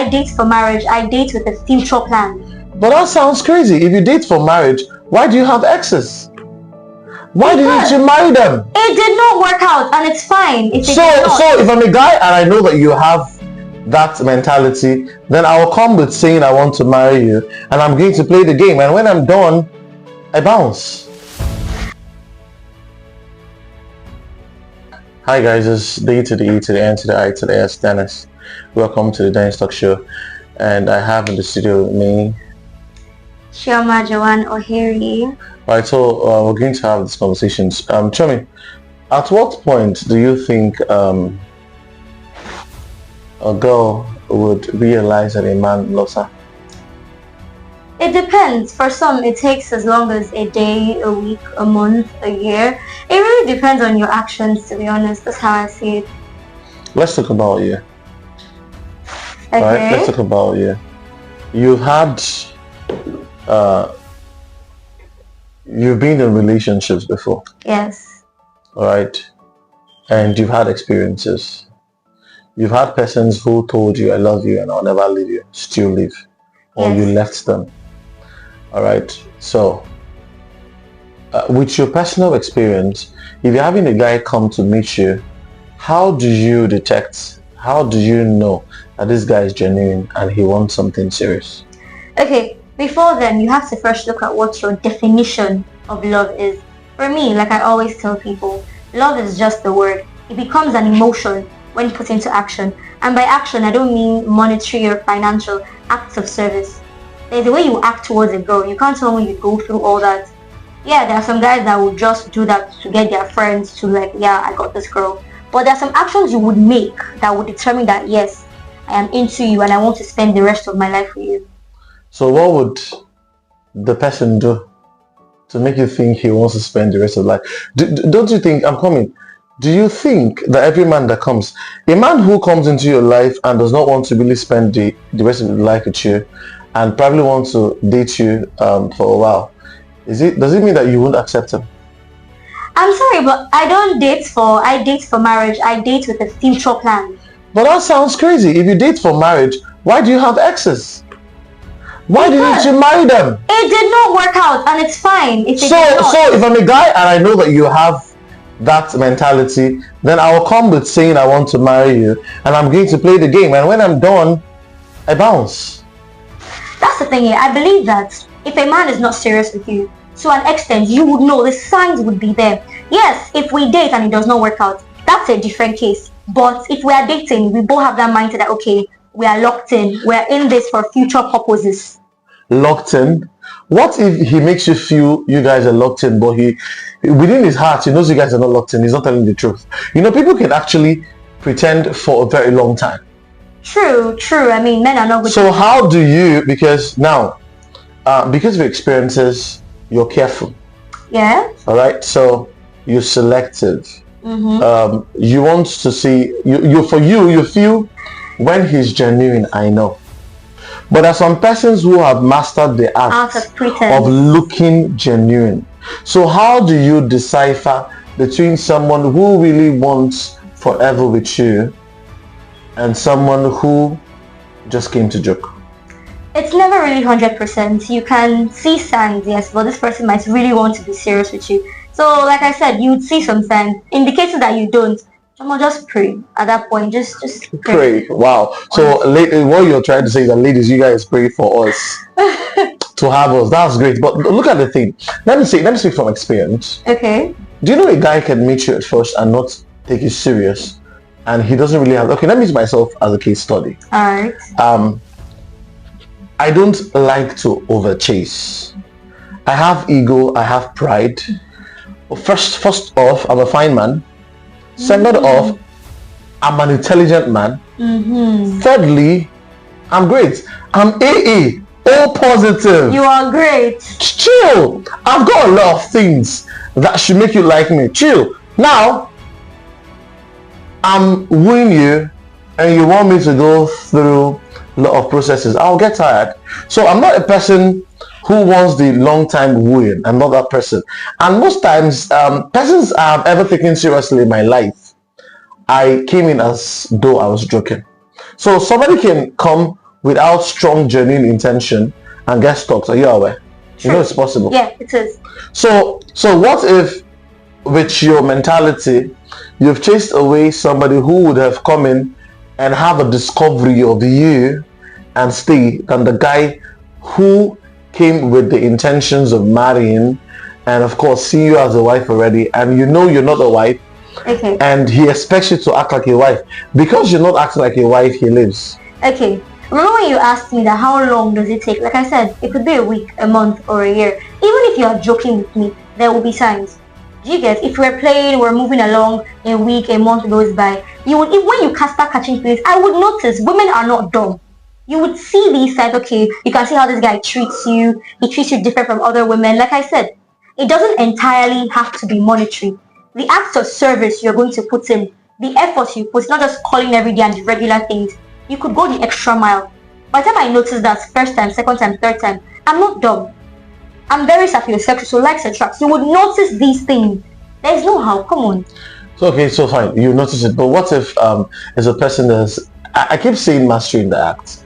I date for marriage. I date with a future plan. But that sounds crazy. If you date for marriage, why do you have exes? Why didn't you marry them? It did not work out, and it's fine. So if I'm a guy and I know that you have that mentality, then I will come with saying I want to marry you, and I'm going to play the game. And when I'm done, I bounce. Hi guys, it's D to the E to the N to the I to the S, Dennis. Welcome to the Dennis Talk Show, and I have in the studio with me Chioma Joanne O'Hare. Right, so we're going to have these conversations. Chomi, at what point do you think a girl would realize that a man loves her? It depends. For some, it takes as long as a day, a week, a month, a year. It really depends on your actions, to be honest. That's how I see it. Let's talk about you. Okay. Right, let's talk about you. You've had you've been in relationships before. Yes. All right, and you've had experiences. You've had persons who told you, I love you and I'll never leave you, still leave, or Yes. you left them. All right, so with your personal experience, if you're having a guy come to meet you, how do you detect, how do you know that this guy is genuine and he wants something serious? Okay, before then, you have to first look at what your definition of love is. For me, like I always tell people, love is just the word. It becomes an emotion when put into action. And by action, I don't mean monetary or financial acts of service. There's a way you act towards a girl. You can't tell me you go through all that. Yeah, there are some guys that will just do that to get their friends to like, yeah, I got this girl. But there are some actions you would make that would determine that, yes, I am into you and I want to spend the rest of my life with you. So what would the person do to make you think he wants to spend the rest of life? Don't you think, I'm coming, do you think that every man that comes, a man who comes into your life and does not want to really spend the rest of his life with you and probably wants to date you for a while, does it mean that you won't accept him? I'm sorry, but I date for marriage. I date with a future plan. But that sounds crazy. If you date for marriage, why do you have exes? Why didn't you marry them? It did not work out, and it's fine. So if I'm a guy and I know that you have that mentality, then I will come with saying I want to marry you, and I'm going to play the game, and when I'm done, I bounce. That's the thing here. I believe that if a man is not serious with you, to an extent, you would know the signs would be there. Yes, if we date and it does not work out, that's a different case. But if we are dating, we both have that mindset that, okay, we are locked in. We are in this for future purposes. Locked in? What if he makes you feel you guys are locked in, but he, within his heart, he knows you guys are not locked in. He's not telling the truth. You know, people can actually pretend for a very long time. True. I mean, men are not good. So how do you, because now, because of your experiences, you're careful. Yeah. All right. So you're selective. Mm-hmm. You want to see, you feel when he's genuine, I know. But there are some persons who have mastered the art of looking genuine. So how do you decipher between someone who really wants forever with you and someone who just came to joke? It's never really 100%. You can see signs, yes, but this person might really want to be serious with you. So like I said, you would see some signs indicating that you don't. Just pray at that point. Just pray. Wow. So what you're trying to say is that, ladies, you guys pray for us to have us. That's great. But look at the thing. Let me speak from experience. Okay. Do you know a guy can meet you at first and not take you serious, and he doesn't really have? Okay, let me use myself as a case study. All right. I don't like to overchase. I have ego. I have pride. First off, I'm a fine man. Second off, I'm an intelligent man. Mm-hmm. Thirdly, I'm great. I'm AA, O positive. You are great. Chill. I've got a lot of things that should make you like me. Chill. Now, I'm wooing you and you want me to go through a lot of processes. I'll get tired. So I'm not a person who wants the long time wooing. I'm not that person. And most times, persons I've ever taken seriously in my life, I came in as though I was joking. So somebody can come without strong, genuine intention and get stalked. Are you aware? True. You know it's possible. Yeah, it is. So what if, with your mentality, you've chased away somebody who would have come in and have a discovery of you and stay, than the guy who came with the intentions of marrying and of course see you as a wife already, and you know you're not a wife, Okay. and he expects you to act like a wife? Because you're not acting like a wife, he lives. Okay. Remember when you asked me that how long does it take? Like I said, it could be a week, a month, or a year. Even if you are joking with me, there will be signs. Do you get? If we're playing, we're moving along, a week, a month goes by, you would, when you start catching feelings, I would notice. Women are not dumb. You would see these signs. Okay, you can see how this guy treats you. He treats you different from other women. Like I said, it doesn't entirely have to be monetary. The acts of service you're going to put in, the efforts you put, not just calling every day and the regular things. You could go the extra mile. By the time I notice that first time, second time, third time, I'm not dumb. I'm very sapiosexual, so likes attracts. You would notice these things. There's no how. Come on. So okay, so fine, you notice it. But what if is a person that's, I keep saying mastery in the act.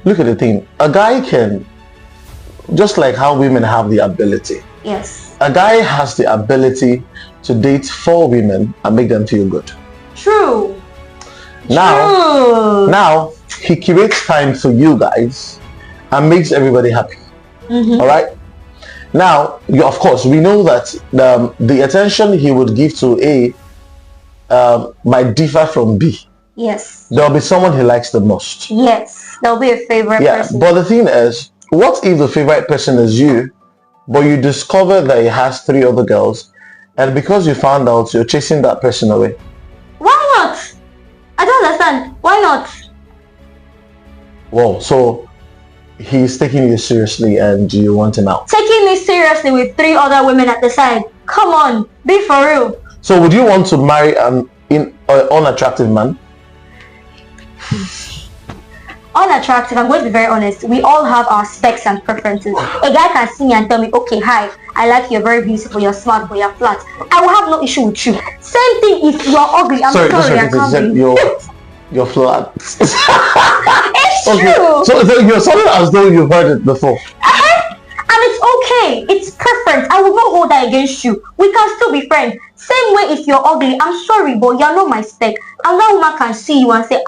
Look at the thing. A guy can, just like how women have the ability. Yes. A guy has the ability to date 4 women and make them feel good. True. Now he creates time for you guys and makes everybody happy. Mm-hmm. All right. Now, of course, we know that the attention he would give to A might differ from B. Yes. There'll be someone he likes the most. Yes. There'll be a favorite person. But the thing is, what if the favorite person is you, but you discover that he has 3 other girls, and because you found out, you're chasing that person away? Why not? I don't understand. Why not? Whoa, so he's taking you seriously and you want him out? Taking me seriously with 3 other women at the side. Come on, be for real. So would you want to marry an unattractive man? Unattractive, I'm going to be very honest. We all have our specs and preferences. A guy can see me and tell me, okay, hi, I like you, you're very beautiful, you're smart, but you're flat. I will have no issue with you. Same thing if you're ugly. I'm sorry, I can't be. You're flat. It's okay. true. So you're sounding as though you've heard it before. And it's okay. It's preference. I will not hold that against you. We can still be friends. Same way if you're ugly, I'm sorry, but you're not my spec. Another woman can see you and say,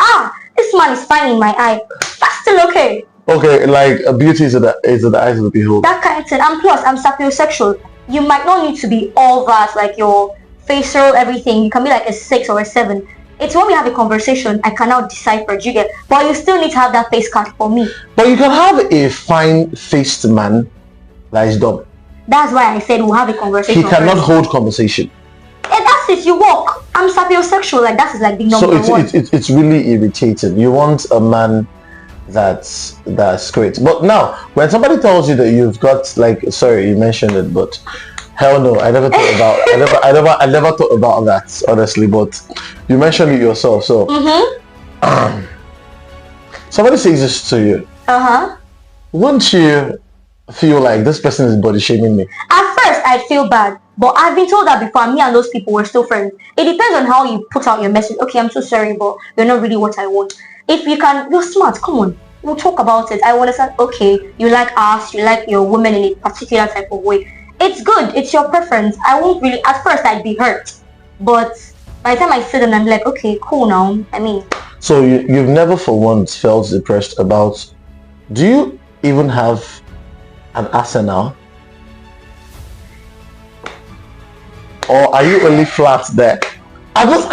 this man is fine in my eye. That's still okay. Okay, like beauty is in the eyes of the beholder. That kind of thing. And plus, I'm sapiosexual. You might not need to be all that, like your facial, everything. You can be like a 6 or a 7. It's when we have a conversation, I can now decipher, do you get? But you still need to have that face card for me. But you can have a fine-faced man that is dumb. That's why I said we'll have a conversation. He cannot hold conversation. And that's it, you walk. I'm sapiosexual, like that is like the number one. So it's really irritating. You want a man that's great. But now, when somebody tells you that you've got, like, sorry, you mentioned it, but hell no, I never thought about I never thought about that, honestly, but you mentioned it yourself. So somebody says this to you. Won't you feel like this person is body shaming me? At first I feel bad, but I've been told that before. Me and those people were still friends. It depends on how you put out your message. Okay, I'm so sorry, but you're not really what I want. If you can, you're smart, come on, we'll talk about it. I understand, okay, you like us, you like your woman in a particular type of way. It's good, it's your preference. I won't really, at first I'd be hurt, but by the time I sit and I'm like, okay, cool now, I mean. So you've never for once felt depressed about, do you even have an arsenal? Or are you only flat there? I'm just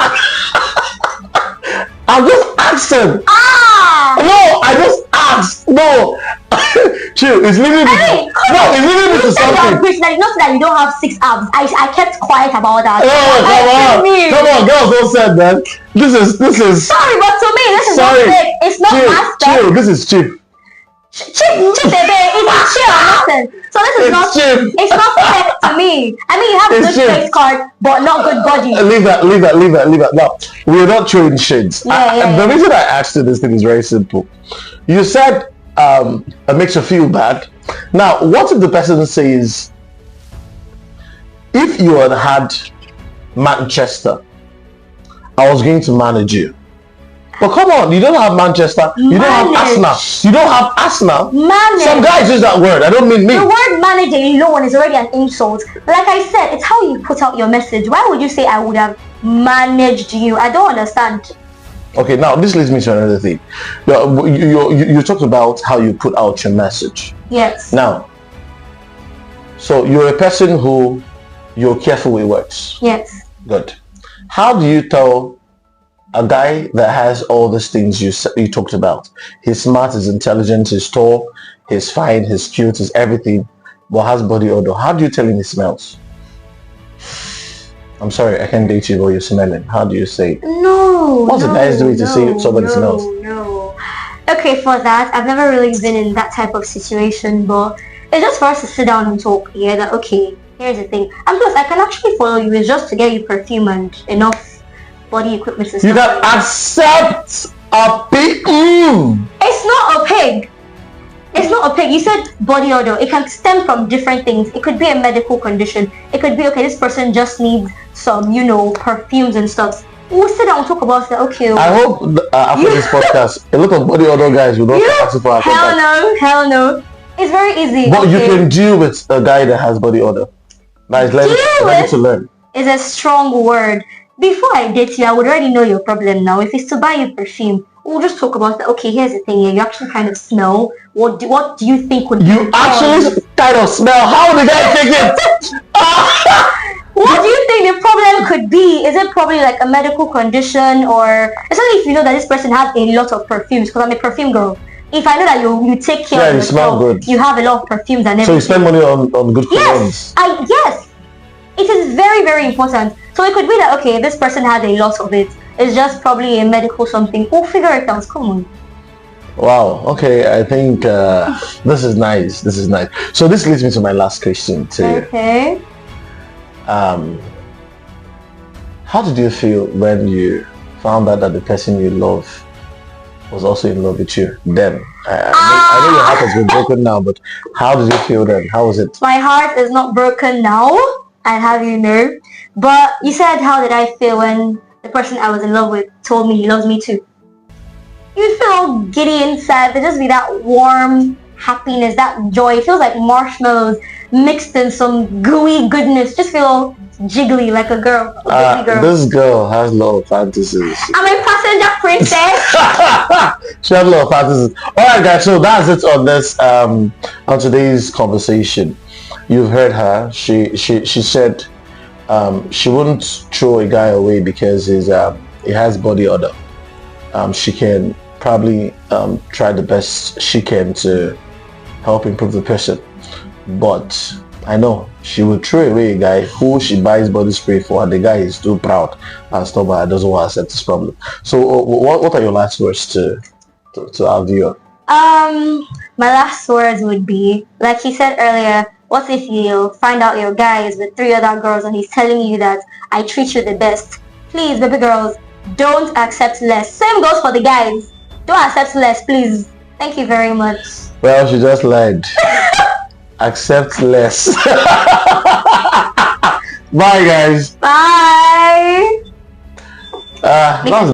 asking. No, I just asked. No. Chill, it's leading me to something. Not that you don't have 6 abs. I kept quiet about that. Come on, girls don't say that. This is sorry, but to me this is not fake. It's not master. Chill, this is cheap. Cheap, baby. It's cheap or nothing. So this is not cheap. It's not fake to me. I mean, you have a good face card, but not good body. Leave that. Now, we are not throwing shades. The reason I asked you this thing is very simple. You said it makes you feel bad. Now, what if the person says, if you had Manchester, I was going to manage you. But come on, you don't have Manchester. You don't have Arsenal. You don't have Arsenal. Manage. Some guys use that word. I don't mean me. The word manage alone is already an insult. Like I said, it's how you put out your message. Why would you say I would have managed you? I don't understand. Okay, now this leads me to another thing. You talked about how you put out your message. Yes. Now, so you're a person who you're careful with words. Yes. Good. How do you tell a guy that has all these things you talked about? He's smart, he's intelligent, he's tall, he's fine, he's cute, he's everything, but has body odor. How do you tell him he smells? I'm sorry, I can't date you, but you're smelling. How do you say it? No. What's the nice way to say somebody smells? No. Okay, for that, I've never really been in that type of situation, but it's just for us to sit down and talk. Yeah, that okay. Here's the thing. And plus, I can actually follow you. It's just to get you perfume and enough body equipment and stuff. You can accept a pig. It's not a pig. It's not a pig. You said body odor. It can stem from different things. It could be a medical condition. It could be, okay, this person just needs some, perfumes and stuff. We'll sit down and talk about that. Okay. I hope after this podcast, a lot of body odor guys will not ask for our contact. Hell no. It's very easy. But you can deal with a guy that has body odor. That is ready to learn. Is a strong word. Before I date you, I would already know your problem now. If it's to buy you perfume, we'll just talk about that. Okay, here's the thing. Yeah, you actually kind of smell. What do you think would be You actually kind of smell. How would the guy take it? What do you think the problem could be? Is it probably like a medical condition, or especially if you know that this person has a lot of perfumes? Because I'm a perfume girl. If I know that you take care of yourself, you have a lot of perfumes and everything. So you spend money on good colognes? Yes. It is very, very important. So it could be that, okay, this person has a lot of it. It's just probably a medical something. We'll figure it out. Come on. Wow. Okay. I think this is nice. This is nice. So this leads me to my last question to you. Okay. How did you feel when you found out that the person you love was also in love with you then? I know your heart has been broken now, but how did you feel then? How was it? My heart is not broken now, I have you know. But you said, how did I feel when the person I was in love with told me he loves me too? You feel giddy inside. There just be that warm happiness, that joy. It feels like marshmallows mixed in some gooey goodness. Just feel jiggly like a girl, a baby girl. This girl has a lot of fantasies. I'm a passenger princess. She has a lot of fantasies. Alright guys, so that's it on this on today's conversation. You've heard her. She said she wouldn't throw a guy away because he has body odor. She can probably try the best she can to help improve the person, but I know she will throw away a guy who she buys body spray for, and the guy is too proud and stubborn and doesn't want to accept his problem. So what are your last words to our viewer? My last words would be, like he said earlier, what if you find out your guy is with 3 other girls and he's telling you that I treat you the best? Please, baby girls, don't accept less. Same goes for the guys. Don't accept less, please. Thank you very much. Well, she just lied. Accept less. Bye guys. Bye. That was